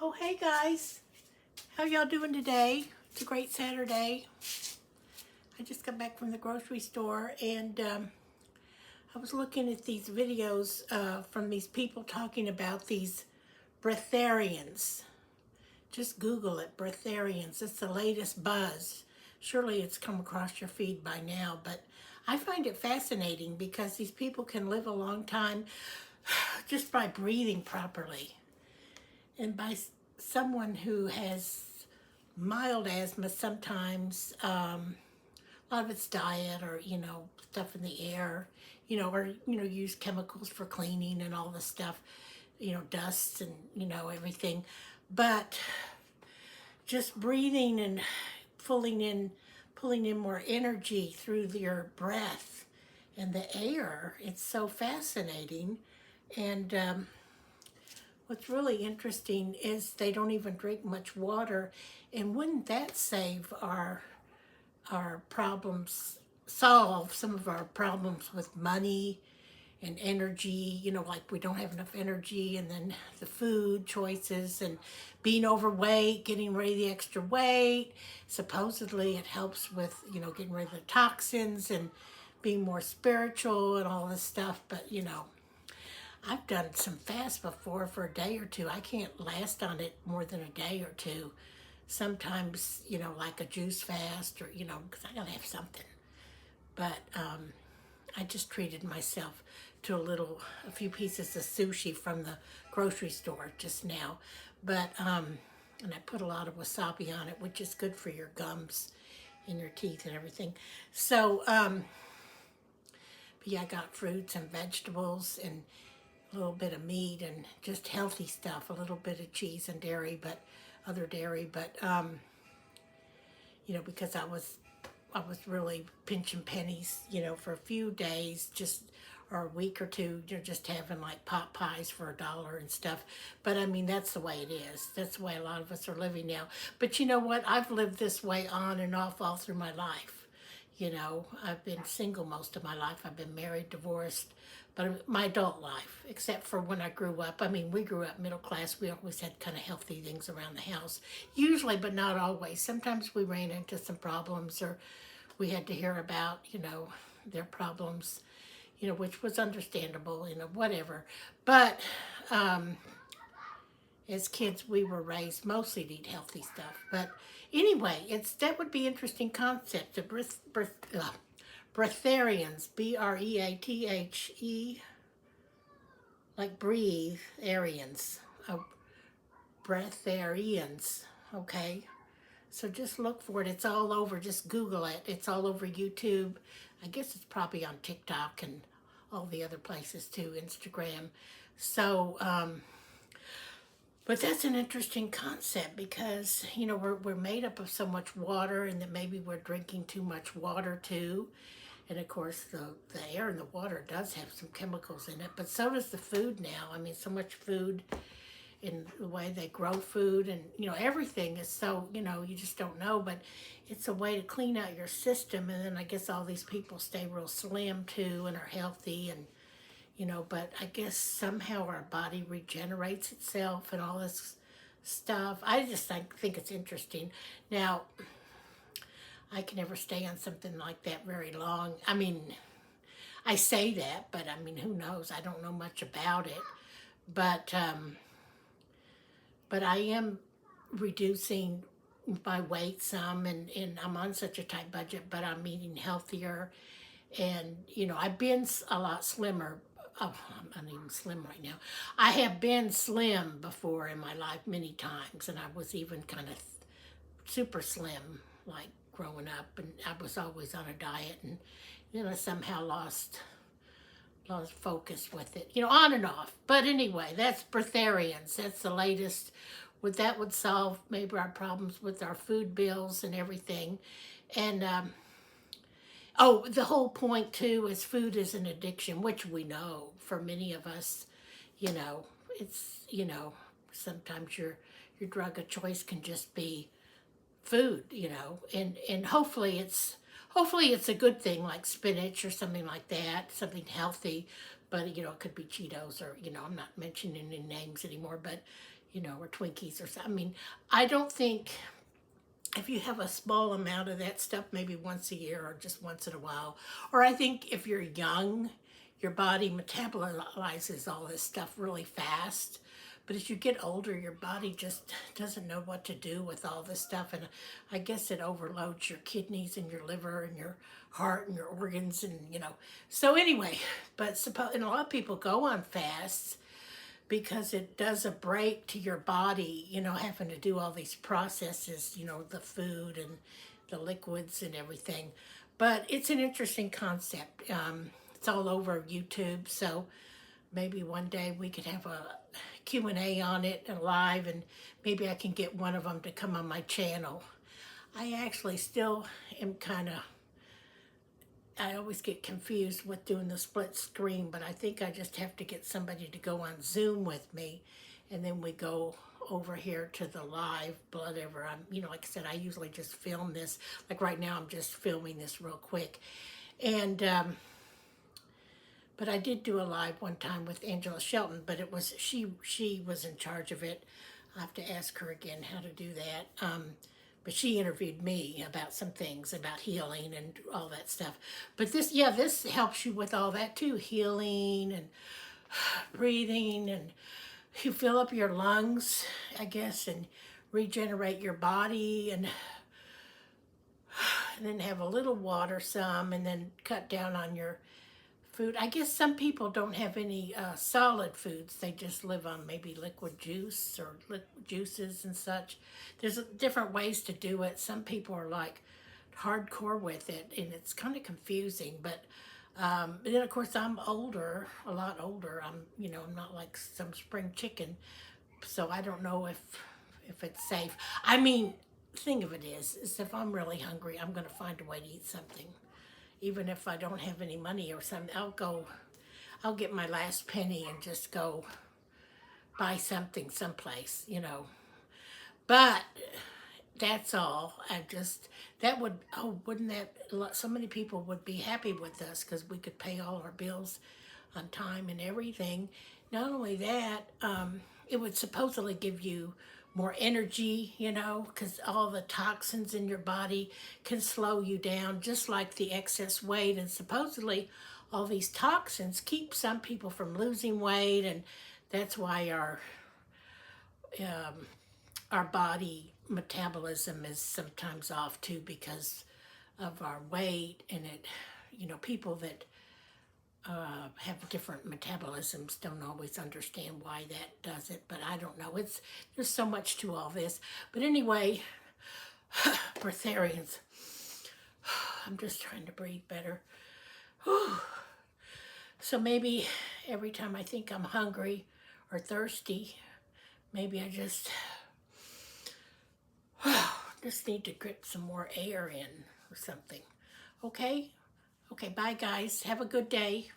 Oh, hey guys. How y'all doing today? It's a great Saturday. I just got back from the grocery store and I was looking at these videos from these people talking about these breatherians. Just Google it, breatherians. It's the latest buzz. Surely it's come across your feed by now, but I find it fascinating because these people can live a long time just by breathing properly. And by someone who has mild asthma sometimes, a lot of it's diet or, stuff in the air, or, use chemicals for cleaning and all this stuff, dust and, everything. But just breathing and pulling in, pulling in more energy through your breath and the air, it's so fascinating. And what's really interesting is they don't even drink much water, and wouldn't that save our problems, solve some of our problems with money and energy, like we don't have enough energy, and then the food choices and being overweight, getting rid of the extra weight. Supposedly it helps with, getting rid of the toxins and being more spiritual and all this stuff, but I've done some fasts before for a day or two. I can't last on it more than a day or two. Sometimes, like a juice fast or, because I gotta have something. But I just treated myself to a few pieces of sushi from the grocery store just now. But, and I put a lot of wasabi on it, which is good for your gums and your teeth and everything. So, but yeah, I got fruits and vegetables and a little bit of meat and just healthy stuff, a little bit of cheese and dairy, but other dairy, but because I was really pinching pennies, for a few days, just or a week or two, just having like pot pies for $1 and stuff. But I mean, that's the way it is. That's the way a lot of us are living now. But you know what? I've lived this way on and off all through my life. I've been single most of my life. I've been married, divorced, but my adult life, except for when I grew up. I mean, we grew up middle class. We always had kind of healthy things around the house, usually, but not always. Sometimes we ran into some problems or we had to hear about, their problems, which was understandable, whatever. But as kids, we were raised mostly to eat healthy stuff. But anyway, that would be interesting concept. The breatherians, Breathe, like breathe, Aryans, breatherians. Okay, so just look for it. It's all over. Just Google it. It's all over YouTube. I guess it's probably on TikTok and all the other places too, Instagram. So, but that's an interesting concept because, we're made up of so much water and that maybe we're drinking too much water too. And of course, the air and the water does have some chemicals in it, but so does the food now. I mean, so much food in the way they grow food and, everything is so, you just don't know, but it's a way to clean out your system. And then I guess all these people stay real slim too and are healthy and, but I guess somehow our body regenerates itself and all this stuff. I just think it's interesting. Now, I can never stay on something like that very long. I mean, I say that, but I mean, who knows? I don't know much about it. But but I am reducing my weight some, and I'm on such a tight budget, but I'm eating healthier. And, I've been a lot slimmer. Oh, I'm not even slim right now. I have been slim before in my life many times, and I was even kind of super slim, like growing up, and I was always on a diet, and somehow lost focus with it, on and off. But anyway, that's breatherians. That's the latest. That would solve maybe our problems with our food bills and everything. And oh, the whole point too is food is an addiction, which we know for many of us. It's sometimes your drug of choice can just be food, and hopefully it's a good thing like spinach or something like that, something healthy, but it could be Cheetos or I'm not mentioning any names anymore, but you know, or Twinkies or something. I mean, I don't think if you have a small amount of that stuff, maybe once a year or just once in a while, or I think if you're young, your body metabolizes all this stuff really fast. But as you get older, your body just doesn't know what to do with all this stuff. And I guess it overloads your kidneys and your liver and your heart and your organs and, you know. So anyway, but suppose, and a lot of people go on fasts because it does a break to your body, you know, having to do all these processes, you know, the food and the liquids and everything. But it's an interesting concept. It's all over YouTube, so maybe one day we could have a Q&A on it and live, and maybe I can get one of them to come on my channel. I actually still am kind of, I always get confused with doing the split screen, but I think I just have to get somebody to go on Zoom with me, and then we go over here to the live, whatever. You know, like I said, I usually just film this. Like right now, I'm just filming this real quick. And, but I did do a live one time with Angela Shelton, but it was, she was in charge of it. I have to ask her again how to do that. But she interviewed me about some things about healing and all that stuff. But this, yeah, this helps you with all that too, healing and breathing, and you fill up your lungs, I guess, and regenerate your body, and then have a little water some, and then cut down on your food. I guess some people don't have any solid foods. They just live on maybe liquid juice or juices and such. There's different ways to do it. Some people are like hardcore with it, and it's kind of confusing. But then of course I'm older, a lot older. You know, I'm not like some spring chicken, so I don't know if it's safe. I mean, the thing of it is if I'm really hungry, I'm gonna find a way to eat something. Even if I don't have any money or something, I'll get my last penny and just go buy something someplace, you know. But that's all. Wouldn't that, so many people would be happy with us because we could pay all our bills on time and everything. Not only that, it would supposedly give you more energy, you know, because all the toxins in your body can slow you down, just like the excess weight. And supposedly all these toxins keep some people from losing weight, and that's why our body metabolism is sometimes off too, because of our weight. And it, you know, people that have different metabolisms don't always understand why that does it, but I don't know. There's so much to all this. But anyway, breatherians. I'm just trying to breathe better. So maybe every time I think I'm hungry or thirsty, maybe I just need to grip some more air in or something. Okay? Okay, bye guys. Have a good day.